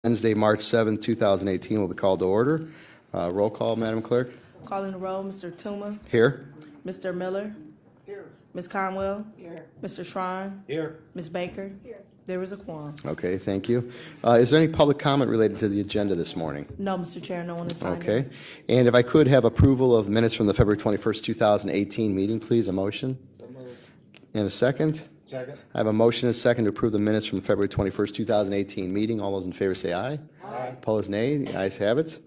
Wednesday, March 7th, 2018 will be called to order. Roll call, Madam Clerk. Calling the roll, Mr. Tuma, Here. Mr. Miller. Here. Ms. Conwell. Here. Mr. Shrine. Here. Ms. Baker. Here. There is a quorum. Okay, thank you. Is there any public comment related to the agenda this morning? No, Mr. Chair, no one is signed in. Okay. And if I could have approval of minutes from the February 21st, 2018 meeting, please, a motion? And a second? Second. I have a motion and a second to approve the minutes from the February 21st, 2018 meeting. All those in favor say aye. Aye. Opposed, nay. The ayes have it.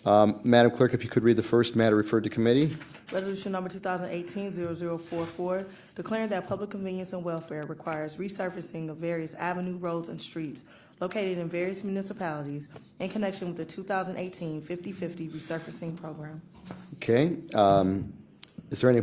Madam Clerk, if you could read the first matter referred to committee. Resolution number 2018-0044, declaring that public convenience and welfare requires resurfacing of various avenue, roads, and streets located in various municipalities in connection with the 2018 50/50 resurfacing program. Okay. Is there any,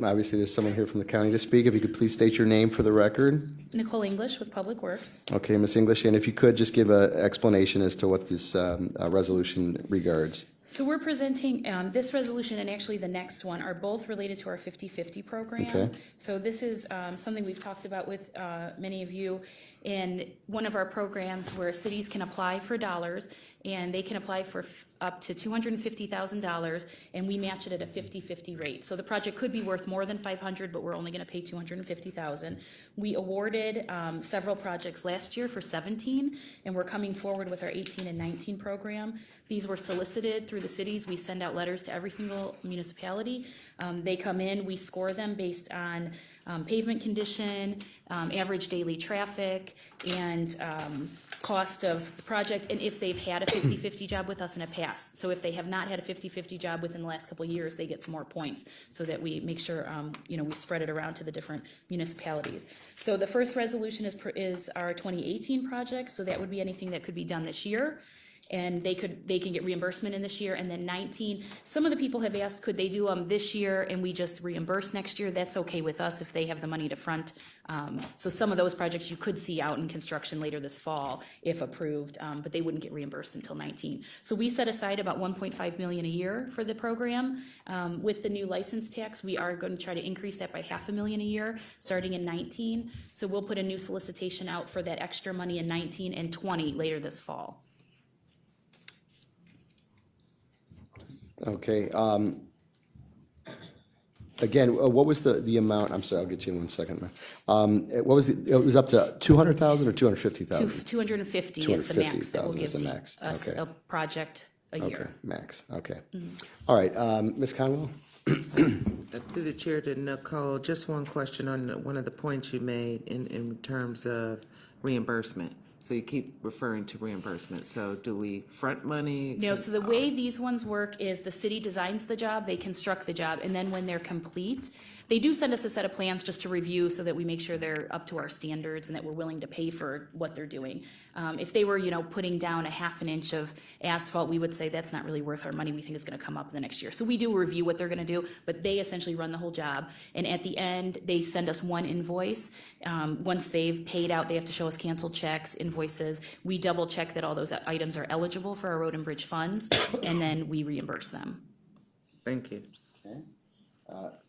obviously there's someone here from the county to speak. If you could please state your name for the record. Nicole English with Public Works. Okay, Ms. English, and if you could just give an explanation as to what this resolution regards. So we're presenting this resolution and actually the next one are both related to our 50/50 program. Okay. So this is something we've talked about with many of you in one of our programs where cities can apply for dollars and they can apply for up to $250,000 and we match it at a 50/50 rate. So the project could be worth more than $500, but we're only going to pay $250,000. We awarded several projects last year for 17 and we're coming forward with our 18 and 19 program. These were solicited through the cities. We send out letters to every single municipality. They come in, we score them based on pavement condition, average daily traffic, and cost of the project, and if they've had a 50/50 job with us in the past. So if they have not had a 50/50 job within the last couple of years, they get some more points so that we make sure we spread it around to the different municipalities. So the first resolution is our 2018 project, so that would be anything that could be done this year. And they can get reimbursement in this year. And then 19, some of the people have asked, could they do them this year and we just reimburse next year? That's okay with us if they have the money to front. So some of those projects you could see out in construction later this fall if approved, but they wouldn't get reimbursed until 19. So we set aside about $1.5 million a year for the program. With the new license tax, we are going to try to increase that by $500,000 a year starting in 19. So we'll put a new solicitation out for that extra money in 19 and 20 later this fall. Okay. Again, what was the amount? I'm sorry, I'll get you in 1 second. What was it was up to 200,000 or 250,000? 250 is the max that will 250,000 give is the to max. us Okay. a project a Okay, year. max. Okay. All right. Ms. Conwell? Through the chair to Nicole, just one question on one of the points you made in terms of reimbursement. So you keep referring to reimbursement. So do we front money? No, so the way these ones work is the city designs the job, they construct the job, and then when they're complete, they do send us a set of plans just to review so that we make sure they're up to our standards and that we're willing to pay for what they're doing. If they were, putting down a half an inch of asphalt, we would say that's not really worth our money. We think it's going to come up the next year. So we do review what they're going to do, but they essentially run the whole job. And at the end, they send us one invoice. Once they've paid out, they have to show us canceled checks, invoices. We double check that all those items are eligible for our road and bridge funds, and then we reimburse them. Thank you.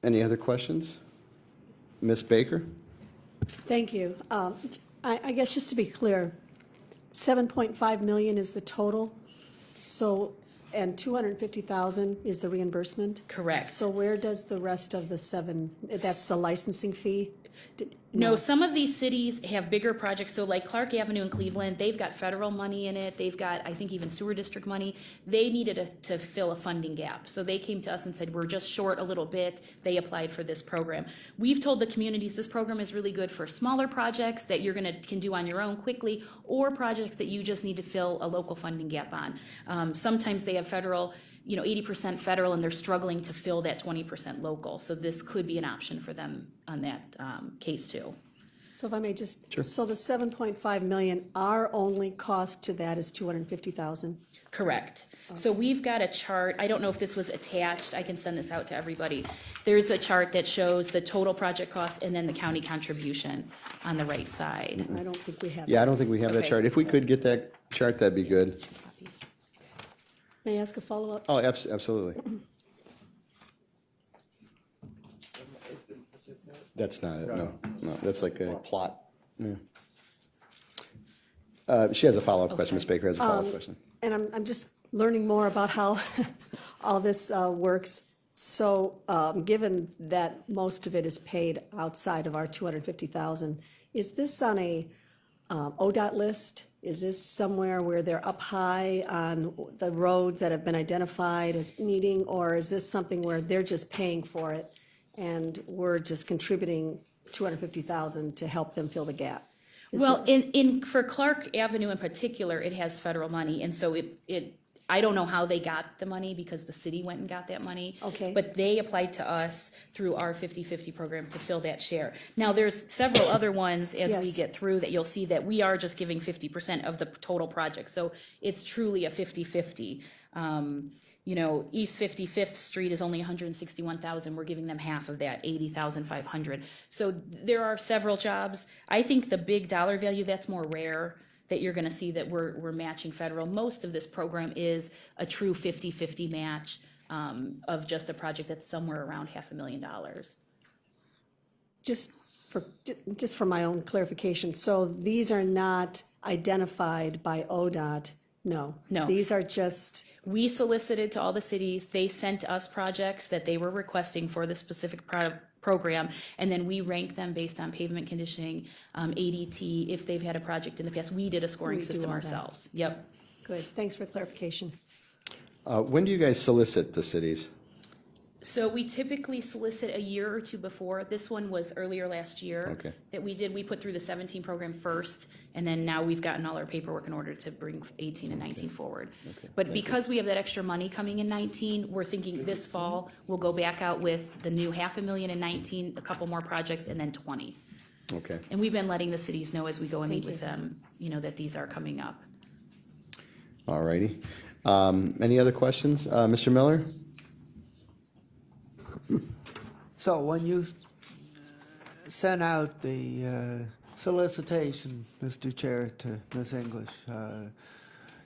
Any other questions? Ms. Baker? Thank you. I guess just to be clear, 7.5 million is the total, so, and 250,000 is the reimbursement? Correct. So where does the rest of the that's the licensing fee? No, some of these cities have bigger projects. So like Clark Avenue in Cleveland, they've got federal money in it. They've got, I think, even sewer district money. They needed to fill a funding gap. So they came to us and said, we're just short a little bit. They applied for this program. We've told the communities this program is really good for smaller projects that you're can do on your own quickly, or projects that you just need to fill a local funding gap on. Sometimes they have federal, 80% federal, and they're struggling to fill that 20% local. So this could be an option for them on that case too. So if I may just, Sure. so the 7.5 million, our only cost to that is 250,000? Correct. So we've got a chart. I don't know if this was attached. I can send this out to everybody. There's a chart that shows the total project cost and then the county contribution on the right side. I don't think we have. Yeah, I don't think we have that Okay. chart. If we could get that chart, that'd be good. May I ask a follow-up? Oh, absolutely. That's not it, no. That's like a plot. Yeah. She has a follow-up question, Ms. sorry. Baker has a follow-up question. And I'm just learning more about how all this works. So, given that most of it is paid outside of our 250,000, is this on a ODOT list? Is this somewhere where they're up high on the roads that have been identified as needing? Or is this something where they're just paying for it and we're just contributing 250,000 to help them fill the gap? Well, for Clark Avenue in particular, it has federal money, and so I don't know how they got the money because the city went and got that money. Okay. But they applied to us through our 50/50 program to fill that share. Now, there's several other ones as we Yes. get through that you'll see that we are just giving 50% of the total project. So it's truly a 50/50. East 55th Street is only 161,000. We're giving them half of that, 80,500. So there are several jobs. I think the big dollar value, that's more rare, that you're gonna see that we're matching federal. Most of this program is a true 50/50 match of just a project that's somewhere around $500,000. Just for my own clarification, so these are not identified by ODOT? No. No. These are just, We solicited to all the cities, they sent us projects that they were requesting for the specific program, and then we rank them based on pavement conditioning, ADT, if they've had a project in the past. We did a scoring We do system all that. ourselves. Yep. good, thanks for clarification. When do you guys solicit the cities? So we typically solicit a year or two before. This one was earlier last year. Okay. That we did. We put through the 17 program first, and then now we've gotten all our paperwork in order to bring 18 and 19 forward. But because we have that extra money coming in 19, we're thinking this fall, we'll go back out with the new $500,000 in 19, a couple more projects, and then 20. Okay. And we've been letting the cities know as we go and meet with them, that these are coming up. All righty. Any other questions? Mr. Miller? So when you sent out the solicitation, Mr. Chair, to Ms. English,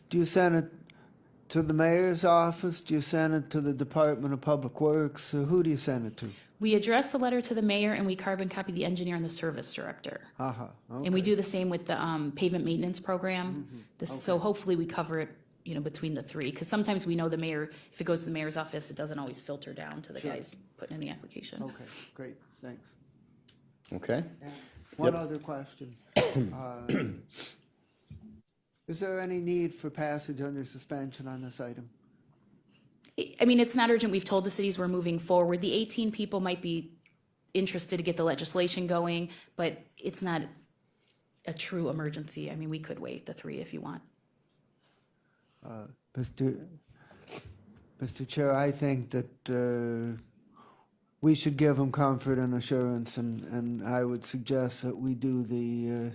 do you send it to the mayor's office? Do you send it to the Department of Public Works? Who do you send it to? We address the letter to the mayor, and we carbon copy the engineer and the service director. Uh-huh. And we do the same with the pavement maintenance program. So hopefully we cover it, between the three, because sometimes we know the mayor, if it goes to the mayor's office, it doesn't always filter down to the guys putting in the application. Okay, great, thanks. Okay. One other question. Is there any need for passage under suspension on this item? I mean, it's not urgent. We've told the cities we're moving forward. The 18 people might be interested to get the legislation going, but it's not a true emergency. I mean, we could wait the three if you want. Mr. Chair, I think that we should give them comfort and assurance, and I would suggest that we do the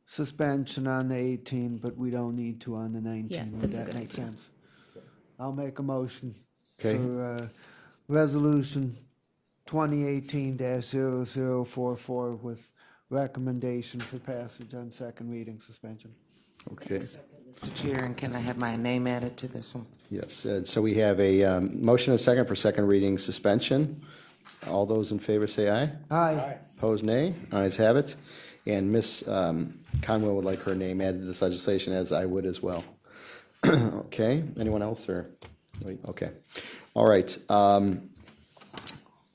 suspension on the 18, but we don't need to on the 19. Yeah, Would that's a that good make idea. sense? I'll make a motion Okay. for Resolution 2018-0044 with recommendation for passage on second reading suspension. Okay. Mr. Chair, and can I have my name added to this one? Yes. So we have a motion and a second for second reading suspension. All those in favor say aye. Aye. Opposed, nay. Ayes have it. And Ms. Conwell would like her name added to this legislation, as I would as well. Okay. Anyone else, or? Wait, okay. All right.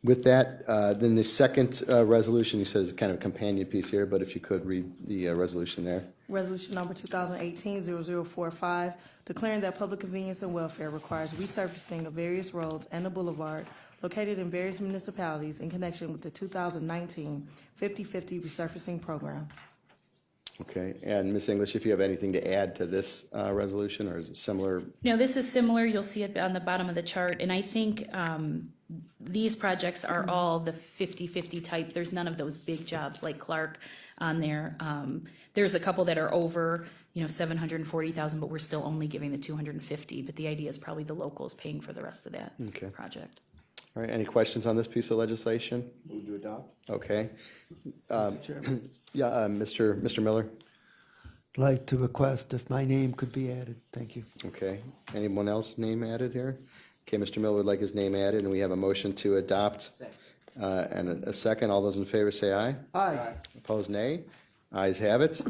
With that, then the second resolution, you said is kind of a companion piece here, but if you could read the resolution there. Resolution number 2018-0045, declaring that public convenience and welfare requires resurfacing of various roads and a boulevard located in various municipalities in connection with the 2019 50/50 resurfacing program. Okay. And Ms. English, if you have anything to add to this resolution, or is it similar? No, this is similar. You'll see it on the bottom of the chart. And I think these projects are all the 50/50 type. There's none of those big jobs like Clark on there. There's a couple that are over, 740,000, but we're still only giving the 250. But the idea is probably the locals paying for the rest of that Okay. project. All right. Any questions on this piece of legislation? Move to adopt. Okay. Chairman. Yeah, Mr. Miller? I'd like to request if my name could be added. Thank you. Okay. Anyone else name added here? Okay, Mr. Miller would like his name added, and we have a motion to adopt. And a second. All those in favor say aye. Aye. Opposed, nay. Ayes have it.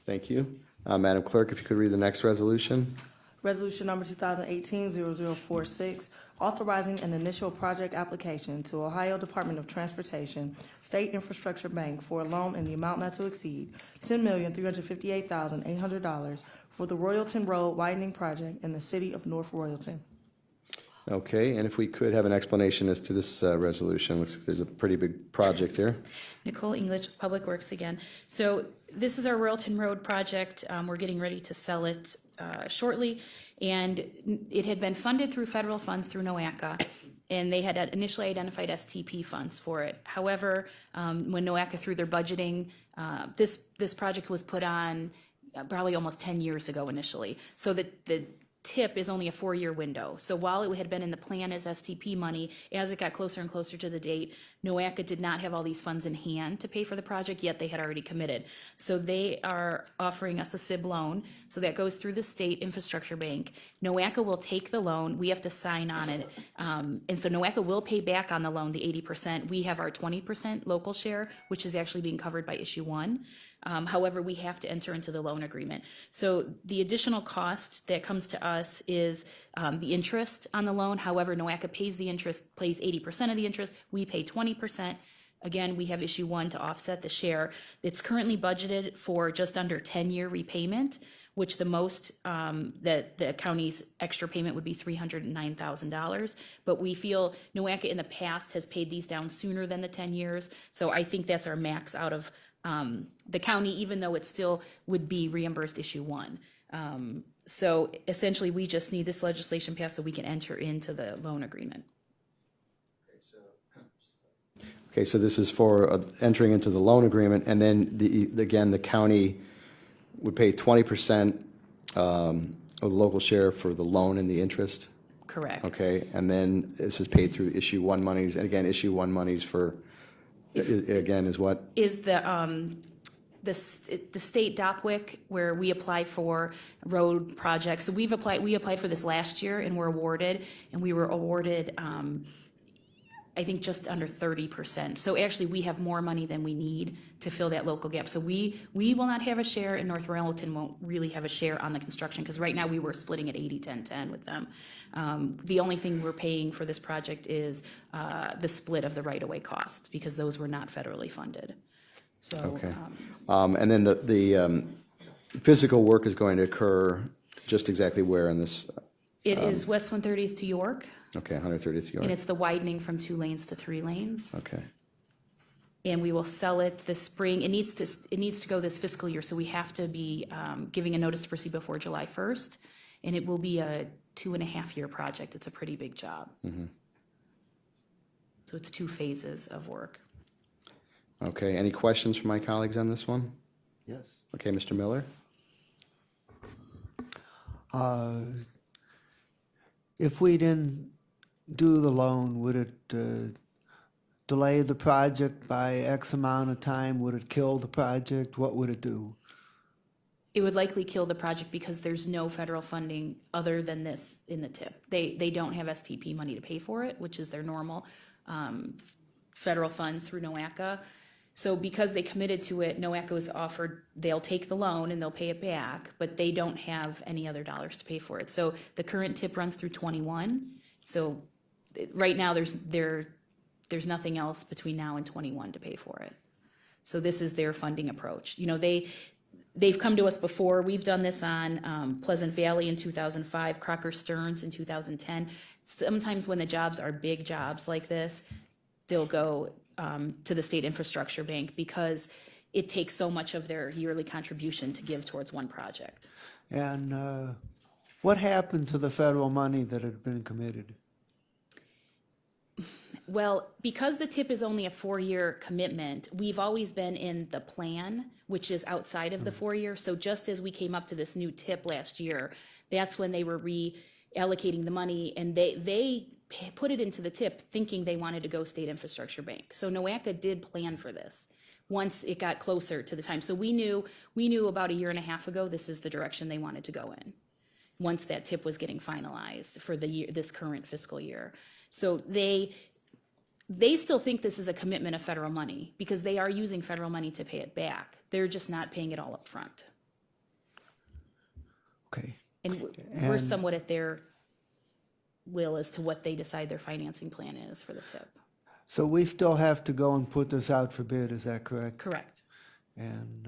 Thank you. Madam Clerk, if you could read the next resolution. Resolution number 2018-0046, authorizing an initial project application to Ohio Department of Transportation State Infrastructure Bank for a loan in the amount not to exceed $10,358,800 for the Royalton Road widening project in the city of North Royalton. Okay, and if we could have an explanation as to this resolution. Looks like there's a pretty big project here. Nicole English with Public Works again. So this is our Royalton Road project. We're getting ready to sell it shortly. And it had been funded through federal funds through NOACA, and they had initially identified STP funds for it. However, when NOACA through their budgeting, this project was put on probably almost 10 years ago initially. So the TIP is only a 4-year window. So while it had been in the plan as STP money, as it got closer and closer to the date, NOACA did not have all these funds in hand to pay for the project, yet they had already committed. So they are offering us a SIB loan. So that goes through the state infrastructure bank. NOACA will take the loan. We have to sign on it. And so NOACA will pay back on the loan the 80%. We have our 20% local share, which is actually being covered by issue 1. However, we have to enter into the loan agreement. So the additional cost that comes to us is the interest on the loan. However, NOACA pays the interest, pays 80% of the interest. We pay 20%. Again, we have issue 1 to offset the share. It's currently budgeted for just under 10-year repayment, which the most that the county's extra payment would be $309,000. But we feel NOACA in the past has paid these down sooner than the 10 years. So I think that's our max out of the county, even though it still would be reimbursed issue 1. So essentially, we just need this legislation passed so we can enter into the loan agreement. Okay, so this is for entering into the loan agreement, and then again, the county would pay 20% of the local share for the loan and the interest? Correct. Okay, and then this is paid through issue 1 monies, and again, issue 1 monies for, again, is what? Is the state DOPWIC, where we apply for road projects. So we applied for this last year and were awarded, and we were awarded I think just under 30%. So actually, we have more money than we need to fill that local gap. So we will not have a share, and North Royalton won't really have a share on the construction, because right now we were splitting at 80-10-10 with them. The only thing we're paying for this project is the split of the right-of-way costs, because those were not federally funded. So, Okay. And then the physical work is going to occur just exactly where in this? It is West 130th to York, Okay, 130th York. and it's the widening from 2 lanes to 3 lanes. Okay, And we will sell it this spring. It needs to go this fiscal year, so we have to be giving a notice to proceed before July 1st. And it will be a 2.5-year project. It's a pretty big job. So it's 2 phases of work. okay. Any questions from my colleagues on this one? Yes. Okay, Mr. Miller? If we didn't do the loan, would it delay the project by X amount of time? Would it kill the project? What would it do? It would likely kill the project because there's no federal funding other than this in the TIP. They don't have STP money to pay for it, which is their normal federal funds through NOACA. So because they committed to it, NOACA was offered, they'll take the loan and they'll pay it back, but they don't have any other dollars to pay for it. So the current TIP runs through 21. So right now there's nothing else between now and 21 to pay for it. So this is their funding approach. You know, they've come to us before. We've done this on Pleasant Valley in 2005, Crocker Stearns in 2010. Sometimes when the jobs are big jobs like this, they'll go to the state infrastructure bank because it takes so much of their yearly contribution to give towards one project. And what happened to the federal money that had been committed? Well, because the TIP is only a 4-year commitment, we've always been in the plan, which is outside of the 4 year. So just as we came up to this new TIP last year, that's when they were reallocating the money, and they put it into the TIP thinking they wanted to go state infrastructure bank. So NOACA did plan for this once it got closer to the time. So we knew about 1.5 years ago this is the direction they wanted to go in once that TIP was getting finalized for the year, this current fiscal year. So they still think this is a commitment of federal money because they are using federal money to pay it back. They're just not paying it all up front. Okay. And we're somewhat at their will as to what they decide their financing plan is for the tip. So we still have to go and put this out for bid, is that correct? Correct. And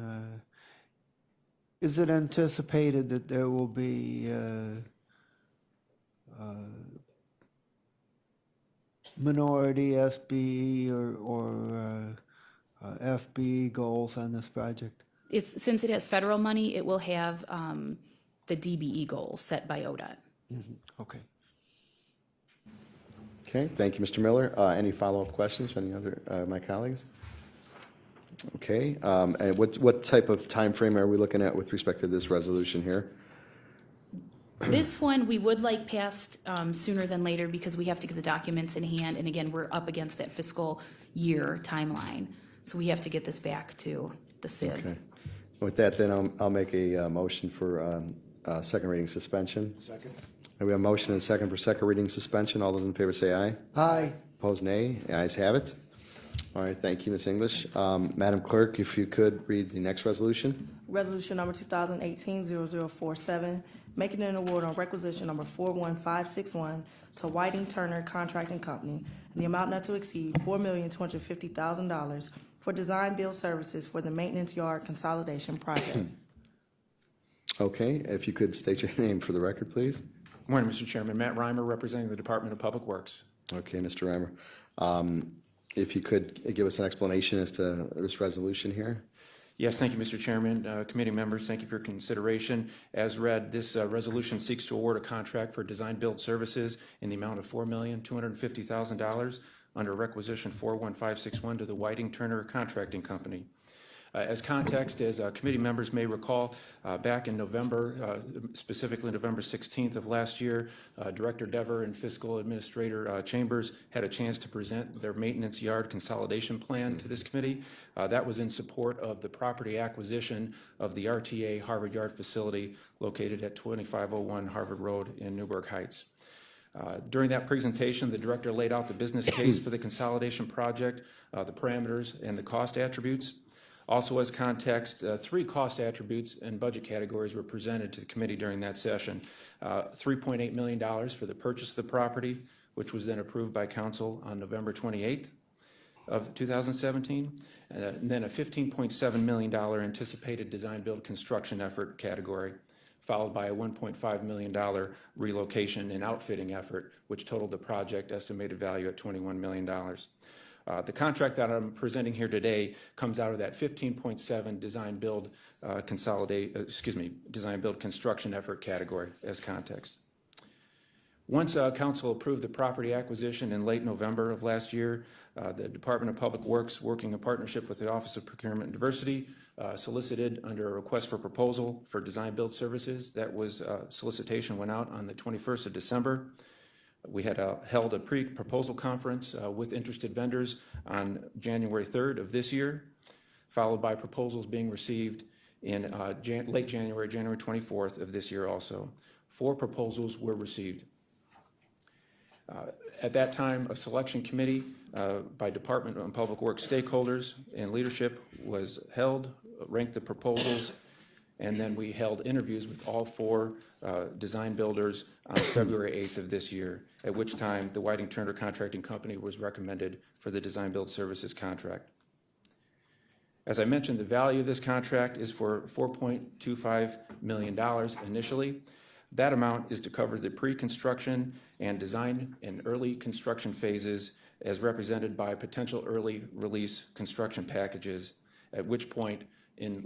is it anticipated that there will be minority SBE or FBE goals on this project? Since it has federal money, it will have the DBE goals set by ODOT. Okay. Okay, thank you, Mr. Miller. Any follow-up questions from any other, my colleagues? Okay, and what type of time frame are we looking at with respect to this resolution here? This one, we would like passed sooner than later because we have to get the documents in hand. And again, we're up against that fiscal year timeline. So we have to get this back to the SID. Okay. With that, then I'll make a motion for second reading suspension. Second. We have a motion and a second for second reading suspension. All those in favor say aye. Aye. Opposed, nay. The ayes have it. All right, thank you, Ms. English. Madam Clerk, if you could read the next resolution. Resolution number 2018-0047, making an award on requisition number 41561 to Whiting Turner Contracting Company in the amount not to exceed $4,250,000 for design build services for the maintenance yard consolidation project. Okay, if you could state your name for the record, please. Good morning, Mr. Chairman. Matt Reimer, representing the Department of Public Works. Okay, Mr. Reimer. If you could give us an explanation as to this resolution here. Yes, thank you, Mr. Chairman. Committee members, thank you for your consideration. As read, this resolution seeks to award a contract for design-build services in the amount of $4,250,000 under requisition 41561 to the Whiting Turner Contracting Company. As context, as committee members may recall, back in November, specifically November 16th of last year, Director Dever and Fiscal Administrator Chambers had a chance to present their maintenance yard consolidation plan to this committee. That was in support of the property acquisition of the RTA Harvard Yard facility located at 2501 Harvard Road in Newburgh Heights. During that presentation, the director laid out the business case for the consolidation project, the parameters, and the cost attributes. Also, as context, three cost attributes and budget categories were presented to the committee during that session. $3.8 million for the purchase of the property, which was then approved by council on November 28th of 2017, and then a $15.7 million anticipated design-build construction effort category, followed by a $1.5 million relocation and outfitting effort, which totaled the project estimated value at $21 million. The contract that I'm presenting here today comes out of that 15.7 design-build design-build construction effort category as context. Once council approved the property acquisition in late November of last year, the Department of Public Works, working in partnership with the Office of Procurement and Diversity, solicited under a request for proposal for design-build services. That was solicitation went out on the 21st of December. We had held a pre-proposal conference with interested vendors on January 3rd of this year, followed by proposals being received in late January, January 24th of this year also. 4 proposals were received. At that time, a selection committee by Department of Public Works stakeholders and leadership was held, ranked the proposals, and then we held interviews with all 4 design builders on February 8th of this year, at which time the Whiting Turner Contracting Company was recommended for the design build services contract. As I mentioned, the value of this contract is for $4.25 million initially. That amount is to cover the pre-construction and design and early construction phases as represented by potential early release construction packages, at which point in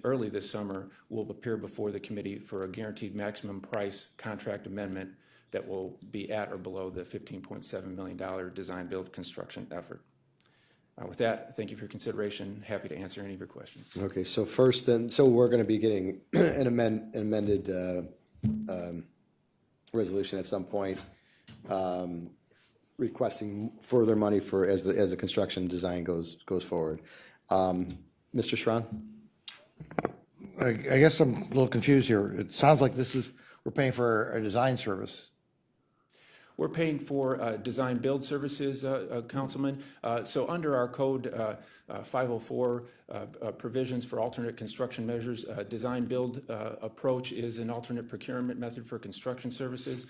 early this summer, we'll appear before the committee for a guaranteed maximum price contract amendment that will be at or below the $15.7 million design build construction effort. With that, thank you for your consideration. Happy to answer any of your questions. Okay, so first then, so we're going to be getting an amended resolution at some point requesting further money for as the construction design goes forward. Mr. Schron? I guess I'm a little confused here. It sounds like we're paying for a design service. We're paying for design build services, Councilman. So under our code 504 provisions for alternate construction measures, design build approach is an alternate procurement method for construction services.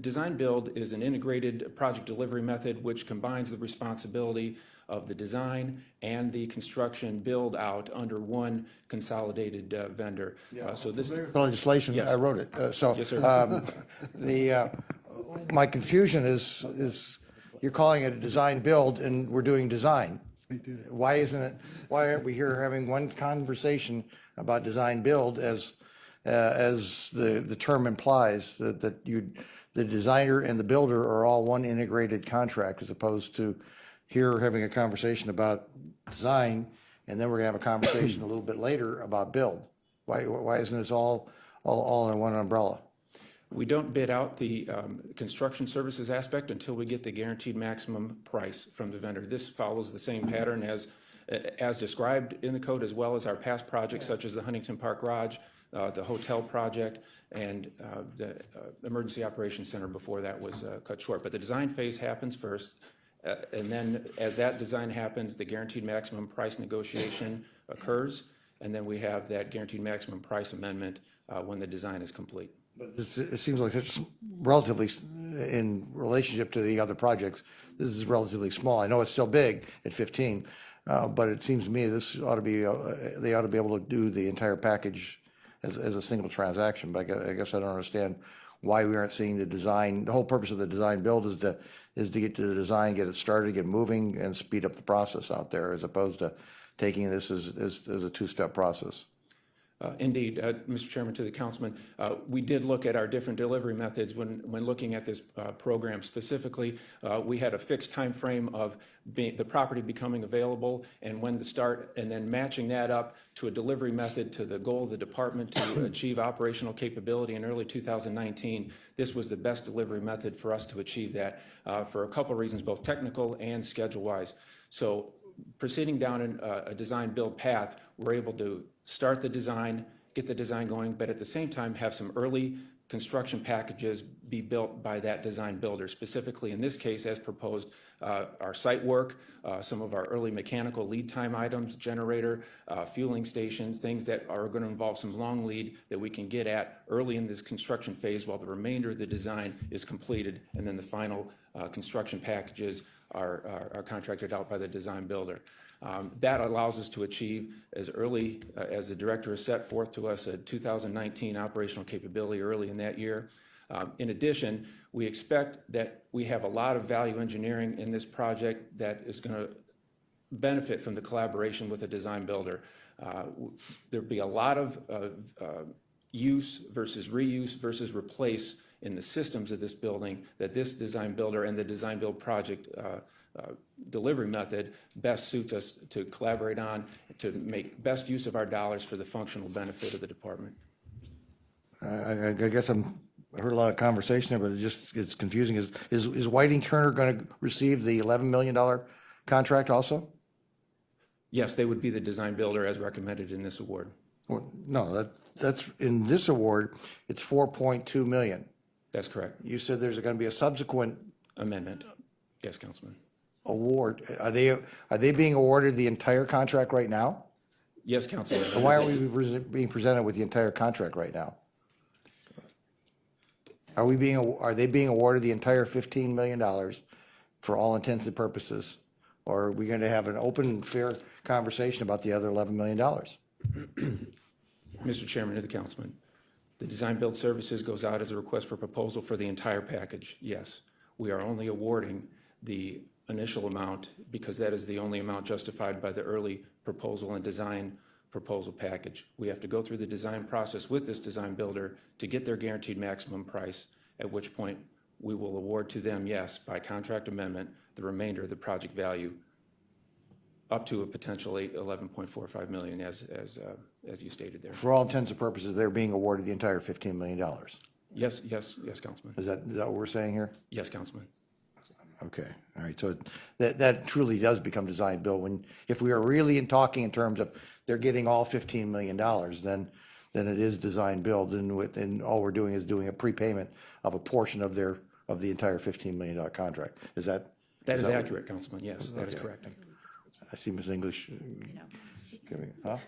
Design build is an integrated project delivery method which combines the responsibility of the design and the construction build out under one consolidated vendor. So this The legislation, Yes. I wrote it. Yes, sir. My confusion is you're calling it a design build and we're doing design. Why aren't we here having one conversation about design build as the term implies, that the designer and the builder are all one integrated contract, as opposed to here having a conversation about design, and then we're gonna have a conversation a little bit later about build? Why isn't this all in one umbrella? We don't bid out the construction services aspect until we get the guaranteed maximum price from the vendor. This follows the same pattern as described in the code, as well as our past projects such as the Huntington Park Garage, the hotel project, and the Emergency Operations Center before that was cut short. But the design phase happens first, and then as that design happens, the guaranteed maximum price negotiation occurs, and then we have that guaranteed maximum price amendment when the design is complete. But it seems like it's relatively, in relationship to the other projects, this is relatively small. I know it's still big at 15, but it seems to me this ought to be, they ought to be able to do the entire package as a single transaction. But I guess I don't understand why we aren't seeing the design. The whole purpose of the design build is to get to the design, get it started, get moving, and speed up the process out there, as opposed to taking this as a two-step process. Indeed, Mr. Chairman, to the councilman, we did look at our different delivery methods when looking at this program specifically. We had a fixed time frame of the property becoming available and when to start, and then matching that up to a delivery method to the goal of the department to achieve operational capability in early 2019. This was the best delivery method for us to achieve that for a couple of reasons, both technical and schedule-wise. So proceeding down a design build path, we're able to start the design, get the design going, but at the same time have some early construction packages be built by that design builder. Specifically, in this case, as proposed, our site work, some of our early mechanical lead time items, generator, fueling stations, things that are going to involve some long lead that we can get at early in this construction phase while the remainder of the design is completed, and then the final construction packages are contracted out by the design builder. That allows us to achieve as early as the director has set forth to us a 2019 operational capability early in that year. In addition, we expect that we have a lot of value engineering in this project that is going to benefit from the collaboration with a design builder. There'll be a lot of use versus reuse versus replace in the systems of this building that this design builder and the design build project delivery method best suits us to collaborate on, to make best use of our dollars for the functional benefit of the department. I guess I heard a lot of conversation there, but it's confusing. Is Whiting Turner going to receive the $11 million contract also? Yes, they would be the design builder as recommended in this award. Well, no, that's in this award, it's 4.2 million. That's correct. You said there's going to be a subsequent Amendment. Yes, Councilman. award. Are they being awarded the entire contract right now? Yes, Councilman. And why are we being presented with the entire contract right now? Are they being awarded the entire $15 million for all intents and purposes? Or are we going to have an open and fair conversation about the other $11 million? Mr. Chairman, to the councilman, the design build services goes out as a request for proposal for the entire package. Yes, we are only awarding the initial amount because that is the only amount justified by the early proposal and design proposal package. We have to go through the design process with this design builder to get their guaranteed maximum price, at which point we will award to them, yes, by contract amendment, the remainder of the project value up to a potential $11.45 million as you stated there. For all intents and purposes, they're being awarded the entire $15 million. Yes, Councilman. Is that what we're saying here? Yes, Councilman. Okay, all right, so that truly does become design build. If we are really talking in terms of they're getting all $15 million, then it is design build, and all we're doing is doing a prepayment of a portion of their of the entire $15 million contract. Is that? That is what- accurate, Councilman, yes, that is Okay. correct. I see Ms. English. Huh?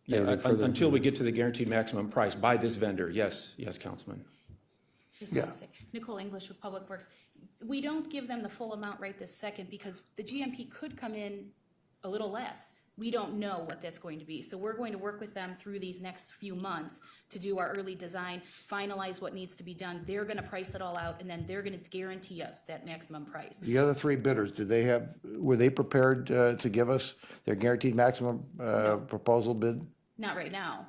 Yeah, Anything further? until we get to the guaranteed maximum price by this vendor, yes, Councilman. Just Yeah. want to say, Nicole English with Public Works, we don't give them the full amount right this second because the GMP could come in a little less. We don't know what that's going to be. So we're going to work with them through these next few months to do our early design, finalize what needs to be done. They're going to price it all out, and then they're going to guarantee us that maximum price. The other three bidders, were they prepared to give us their guaranteed maximum proposal bid? Not right now.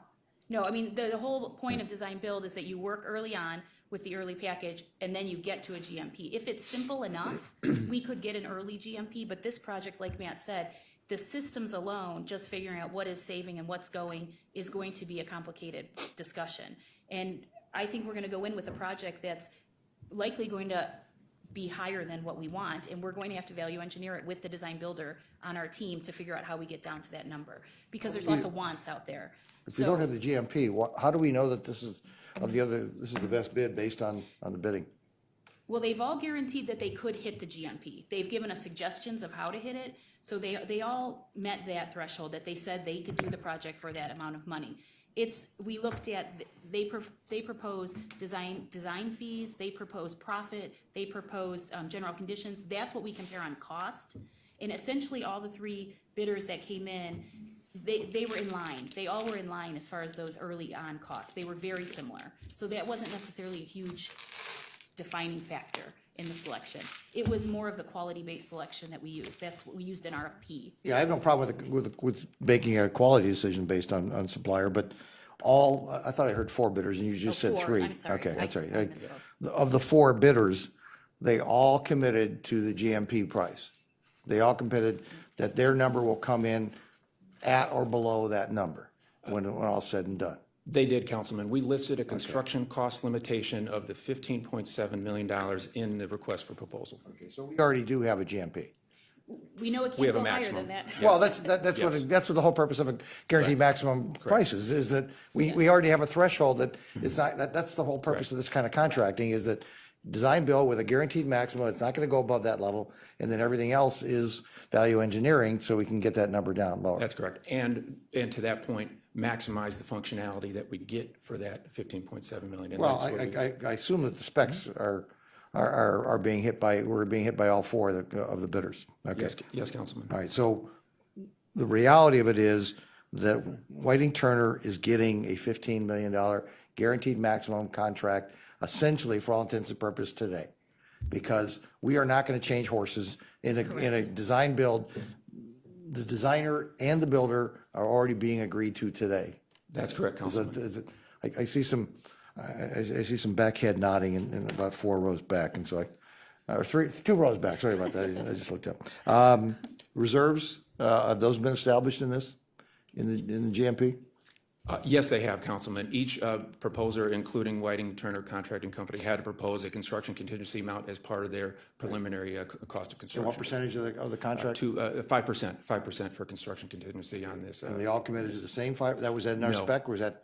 No, I mean, the whole point of design build is that you work early on with the early package, and then you get to a GMP. If it's simple enough, we could get an early GMP, but this project, like Matt said, the systems alone, just figuring out what is saving and what's going, is going to be a complicated discussion. And I think we're gonna go in with a project that's likely going to be higher than what we want, and we're going to have to value engineer it with the design builder on our team to figure out how we get down to that number, because there's lots of wants out there. If we don't have the GMP, how do we know that this is the best bid based on the bidding? Well, they've all guaranteed that they could hit the GMP. They've given us suggestions of how to hit it, so they all met that threshold, that they said they could do the project for that amount of money. We looked at, they propose design fees, they propose profit, they propose general conditions. That's what we compare on cost. And essentially, all the three bidders that came in, they were in line. They all were in line as far as those early on costs. They were very similar. So that wasn't necessarily a huge defining factor in the selection. It was more of the quality-based selection that we used. That's what we used in RFP. Yeah, I have no problem with making a quality decision based on supplier, but I thought I heard four bidders and you just said Four. three. I'm sorry. Okay, that's I right. misspoke. Of the four bidders, they all committed to the GMP price. They all committed that their number will come in at or below that number when all's said and done. They did, Councilman. We listed a construction cost limitation of the $15.7 million in the request for proposal. Okay, so we already do have a GMP. We know it We can't have a go higher maximum. than that. Well, that's Yes. what the whole purpose of a guaranteed maximum prices is that we already have a threshold that it's not, that's the whole purpose of this kind of contracting is that design build with a guaranteed maximum, it's not going to go above that level, and then everything else is value engineering so we can get that number down lower. That's correct. And to that point, maximize the functionality that we get for that $15.7 million. And Well, that's what we- I assume that the specs are being hit by, we're being hit by all four of the bidders. Okay. Yes, Councilman. All right, so the reality of it is that Whiting Turner is getting a $15 million guaranteed maximum contract essentially for all intents and purposes today. Because we are not going to change horses in a design build. The designer and the builder are already being agreed to today. That's correct, Councilman. I see some back head nodding in about 4 rows back, and so or 2 rows back, sorry about that, I just looked up. Reserves, have those been established in the GMP? Yes, they have, Councilman. Each proposer, including Whiting Turner Contracting Company, had to propose a construction contingency amount as part of their preliminary cost of And construction. what percentage of the contract? To 5% for construction contingency on this. And they all committed to the same 5, that was in our No. spec, or was that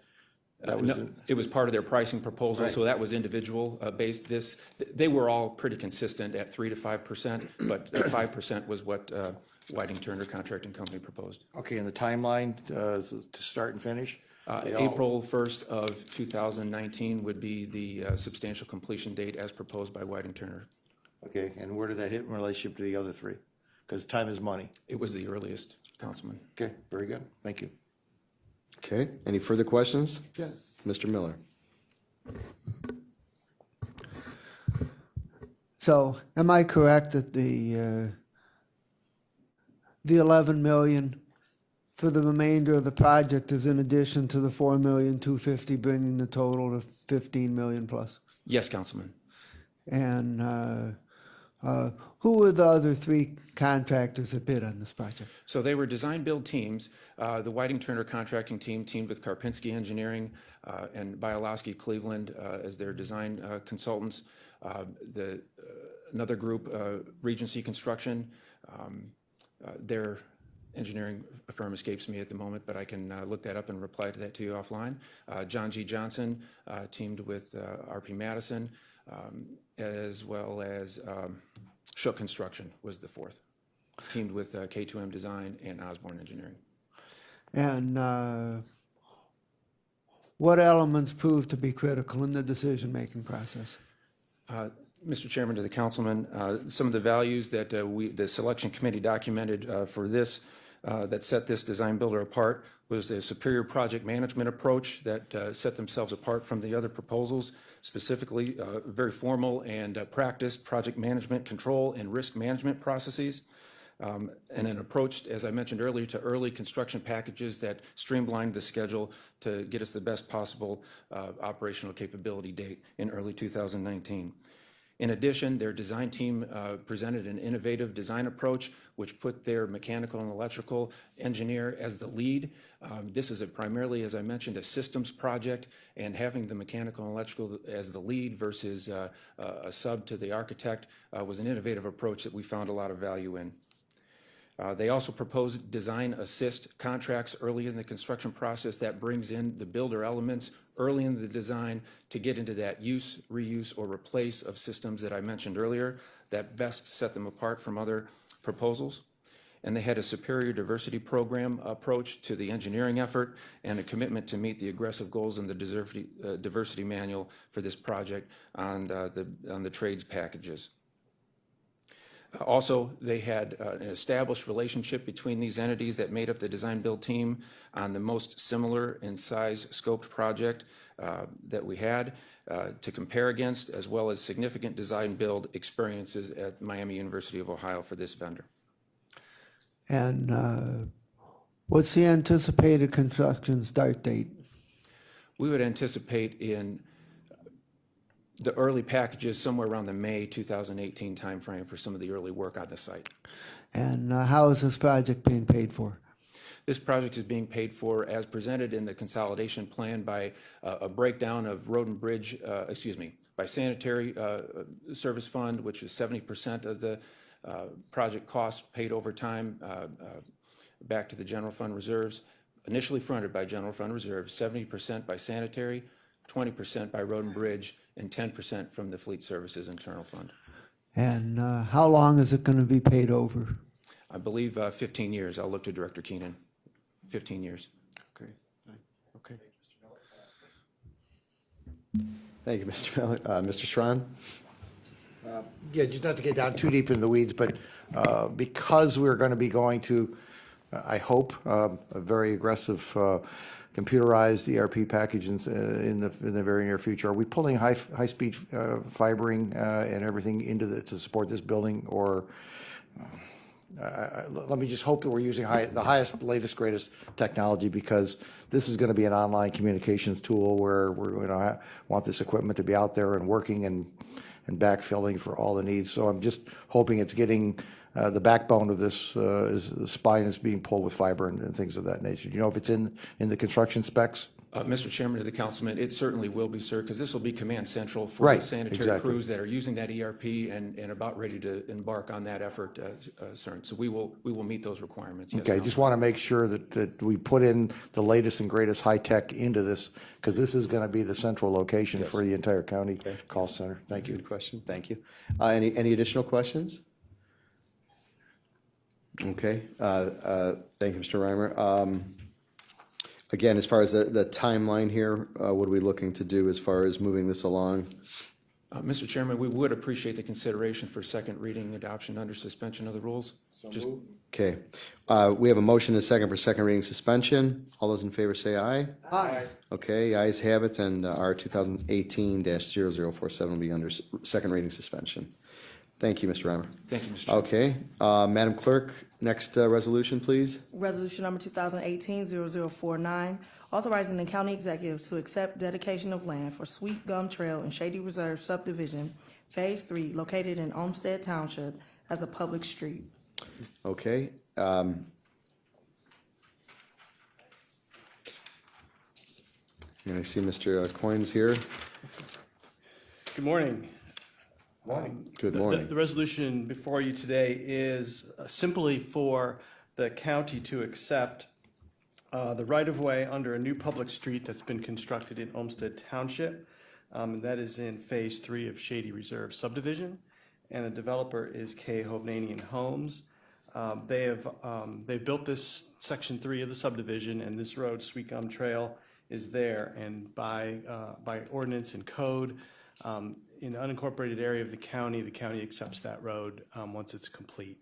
was No, in? it was part of their pricing proposal, so Right. that was individual based. They were all pretty consistent at 3 to 5%, but 5% was what Whiting Turner Contracting Company proposed. Okay, and the timeline to start and finish? They all- April 1st of 2019 would be the substantial completion date as proposed by Whiting Turner. Okay, and where did that hit in relationship to the other 3? Because time is money. It was the earliest, Councilman. Okay, very good, thank you. Okay, any further questions? Yeah. Mr. Miller? So am I correct that the 11 million for the remainder of the project is in addition to the 4,250,000, bringing the total to 15 million plus? Yes, Councilman. And who were the other 3 contractors that bid on this project? So they were design-build teams. The Whiting Turner Contracting team teamed with Karpinski Engineering and Bialowski Cleveland as their design consultants. Another group, Regency Construction, their engineering firm escapes me at the moment, but I can look that up and reply to that to you offline. John G. Johnson teamed with RP Madison, as well as Shook Construction was the fourth. Teamed with K2M Design and Osborne Engineering. And what elements proved to be critical in the decision-making process? Mr. Chairman, to the councilman, some of the values that the selection committee documented for this, that set this design builder apart, was a superior project management approach that set themselves apart from the other proposals, specifically very formal and practiced project management control and risk management processes. And an approach, as I mentioned earlier, to early construction packages that streamlined the schedule to get us the best possible operational capability date in early 2019. In addition, their design team presented an innovative design approach which put their mechanical and electrical engineer as the lead. This is primarily, as I mentioned, a systems project, and having the mechanical and electrical as the lead versus a sub to the architect was an innovative approach that we found a lot of value in. They also proposed design assist contracts early in the construction process that brings in the builder elements early in the design to get into that use, reuse, or replace of systems that I mentioned earlier that best set them apart from other proposals. And they had a superior diversity program approach to the engineering effort and a commitment to meet the aggressive goals in the diversity manual for this project on the trades packages. Also, they had an established relationship between these entities that made up the design-build team on the most similar in size scoped project that we had to compare against, as well as significant design-build experiences at Miami University of Ohio for this vendor. And what's the anticipated construction start date? We would anticipate in the early packages somewhere around the May 2018 timeframe for some of the early work on the site. And how is this project being paid for? This project is being paid for as presented in the consolidation plan by a breakdown of road and bridge, by sanitary service fund, which is 70% of the project costs paid over time back to the general fund reserves, initially fronted by general fund reserves, 70% by sanitary, 20% by road and bridge, and 10% from the fleet services internal fund. And how long is it going to be paid over? I believe 15 years. I'll look to Director Keenan. 15 years. Okay. Okay. Thank you, Mr. Miller. Mr. Schron? Yeah, just not to get down too deep in the weeds, but because we're going to be going to, I hope, a very aggressive computerized ERP package in the very near future, are we pulling high-speed fibering and everything into to support this building, or let me just hope that we're using the highest, latest, greatest technology, because this is going to be an online communications tool where we're going to want this equipment to be out there and working and backfilling for all the needs. So I'm just hoping it's getting the backbone of this the spine is being pulled with fiber and things of that nature. Do you know if it's in the construction specs? Mr. Chairman, to the councilman, it certainly will be, sir, because this will be command central for Right, the sanitary exactly. crews that are using that ERP and about ready to embark on that effort, sir. So we will meet those requirements. Yes, Okay, just want to make sure that we put in the latest and greatest high tech into this, because this is going to be the central location for the entire county call center. Thank you. Good question. Thank you. Any additional questions? Okay. Thank you, Mr. Reimer. Again, as far as the timeline here, what are we looking to do as far as moving this along? Mr. Chairman, we would appreciate the consideration for second reading adoption under suspension of the rules. Okay. We have a motion and a second for second reading suspension. All those in favor say aye. Aye. Okay, ayes have it, and our 2018-0047 will be under second reading suspension. Thank you, Mr. Reimer. Thank you, Mr. Chairman. Okay, Madam Clerk, next resolution, please. Resolution number 2018-0049, authorizing the county executive to accept dedication of land for Sweet Gum Trail and Shady Reserve subdivision, Phase 3, located in Olmsted Township, as a public street. Okay. And I see Mr. Coyne's here. Good morning. Good The morning. resolution before you today is simply for the county to accept the right-of-way under a new public street that's been constructed in Olmsted Township. And that is in Phase 3 of Shady Reserve subdivision. And the developer is K. Hovnanian Homes. They've built this Section 3 of the subdivision, and this road, Sweet Gum Trail, is there. And by ordinance and code, in the unincorporated area of the county accepts that road once it's complete.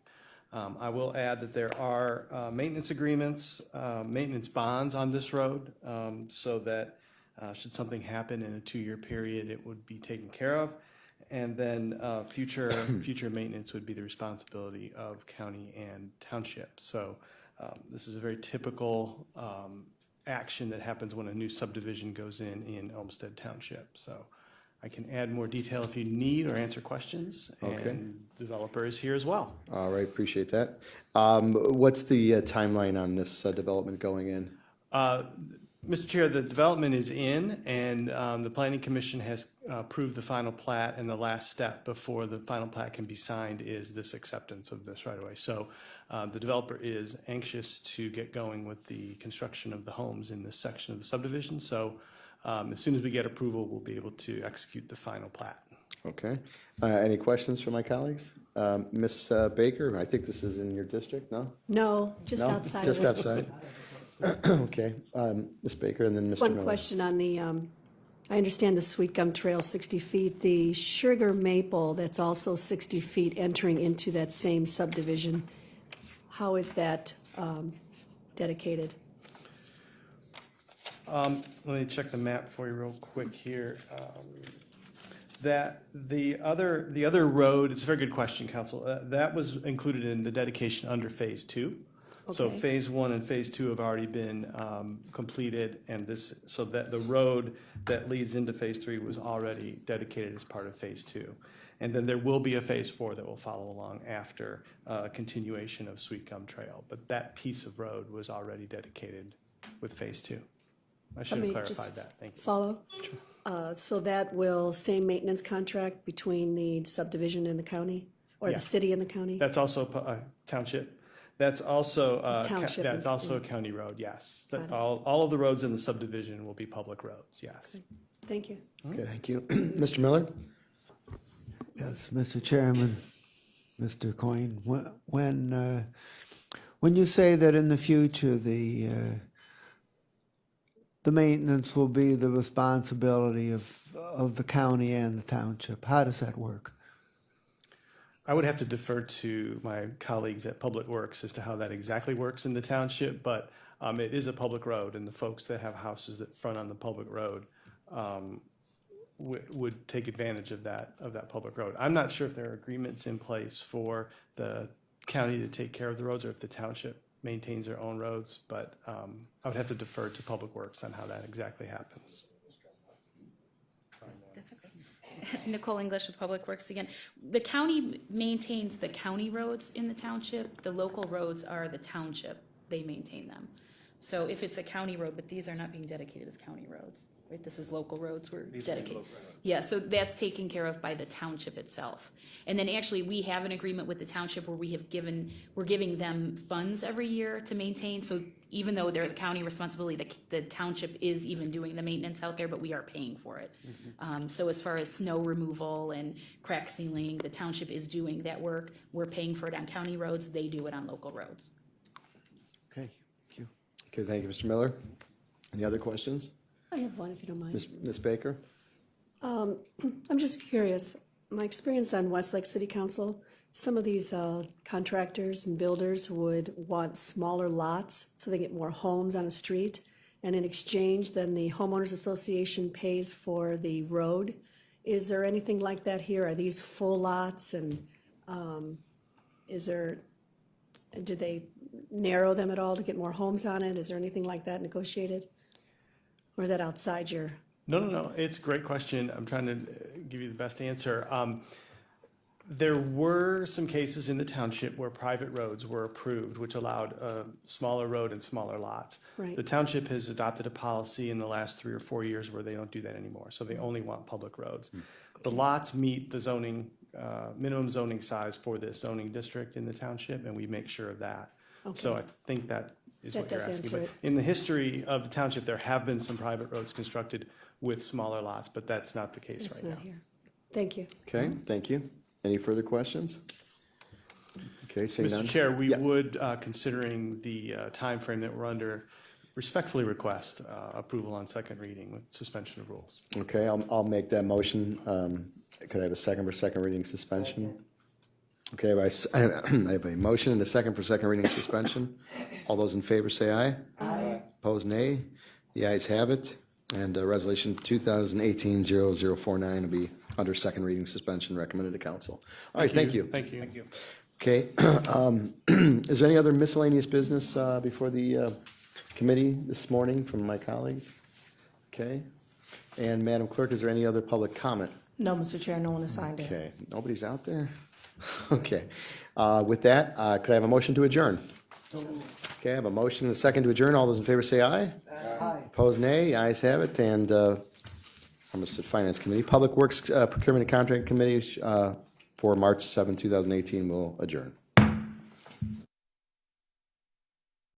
I will add that there are maintenance agreements, maintenance bonds on this road, so that should something happen in a 2-year period, it would be taken care of. And then future maintenance would be the responsibility of county and township. So this is a very typical action that happens when a new subdivision goes in Olmsted Township. So I can add more detail if you need or answer questions. Okay. And the developer is here as well. All right, appreciate that. What's the timeline on this development going in? Mr. Chair, the development is in, and the Planning Commission has approved the final plat, and the last step before the final plat can be signed is this acceptance of this right away. So the developer is anxious to get going with the construction of the homes in this section of the subdivision. So as soon as we get approval, we'll be able to execute the final plat. Okay. Any questions from my colleagues? Ms. Baker, I think this is in your district, no? No, just No? outside of Just it. outside? Okay. Ms. Baker and then Mr. One Miller. question on the, I understand the Sweet Gum Trail 60 feet, the Sugar Maple, that's also 60 feet entering into that same subdivision. How is that dedicated? Let me check the map for you real quick here. That the other road, it's a very good question, Council. That was included in the dedication under Phase 2. So Okay. Phase 1 and Phase 2 have already been completed, and so that the road that leads into Phase 3 was already dedicated as part of Phase 2. And then there will be a Phase 4 that will follow along after continuation of Sweet Gum Trail. But that piece of road was already dedicated with Phase 2. I should Let have me just clarified that, thank you. Follow? So that will, same maintenance contract between the subdivision and the county? Or Yeah. the city and the county? That's also a township. That's also, Township that's and- also a county road, yes. Got it. All of the roads in the subdivision will be public roads, yes. Thank you. Okay, thank you. Mr. Miller? Yes, Mr. Chairman, Mr. Coyne, when you say that in the future, the maintenance will be the responsibility of the county and the township, how does that work? I would have to defer to my colleagues at Public Works as to how that exactly works in the township, but it is a public road, and the folks that have houses that front on the public road would take advantage of that public road. I'm not sure if there are agreements in place for the county to take care of the roads, or if the township maintains their own roads, but I would have to defer to Public Works on how that exactly happens. That's okay. Nicole English with Public Works again. The county maintains the county roads in the township. The local roads are the township. They maintain them. So if it's a county road, but these are not being dedicated as county roads, right? This is local roads we're dedicating. Yeah, so that's taken care of by the township itself. And then actually, we have an agreement with the township where we're giving them funds every year to maintain. So even though they're the county responsibility, the township is even doing the maintenance out there, but we are paying for it. So as far as snow removal and crack sealing, the township is doing that work. We're paying for it on county roads. They do it on local roads. Okay, thank you. Okay, thank you, Mr. Miller. Any other questions? I have one, if you don't mind. Ms. Baker? I'm just curious, my experience on Westlake City Council, some of these contractors and builders would want smaller lots so they get more homes on a street. And in exchange, then the homeowners association pays for the road. Is there anything like that here? Are these full lots, and did they narrow them at all to get more homes on it? Is there anything like that negotiated? Or is that outside your? No. It's a great question. I'm trying to give you the best answer. There were some cases in the township where private roads were approved, which allowed a smaller road and smaller lots. Right. The township has adopted a policy in the last 3 or 4 years where they don't do that anymore. So they only want public roads. The lots meet the zoning, minimum zoning size for this zoning district in the township, and we make sure of that. So I think that is That what you're does asking. answer But it. in the history of the township, there have been some private roads constructed with smaller lots, but that's not the case It's right not now. here. Thank you. Okay, thank you. Any further questions? Okay, seeing none. Mr. Chair, we Yeah. would, considering the timeframe that we're under, respectfully request approval on second reading with suspension of rules. Okay, I'll make that motion. Could I have a second for second reading suspension? Okay, I have a motion and a second for second reading suspension. All those in favor say aye. Aye. Opposed, nay. The ayes have it. And Resolution 2018-0049 will be under second reading suspension, recommended to council. All right, thank you. Thank you. Okay, is there any other miscellaneous business before the committee this morning from my colleagues? Okay, and Madam Clerk, is there any other public comment? No, Mr. Chair, no one has signed in. Okay, nobody's out there? Okay, with that, could I have a motion to adjourn? Okay, I have a motion and a second to adjourn. All those in favor say aye. Aye. Opposed, nay. Ayes have it, and I almost said Finance Committee. Public Works Procurement and Contract Committee for March 7, 2018 will adjourn.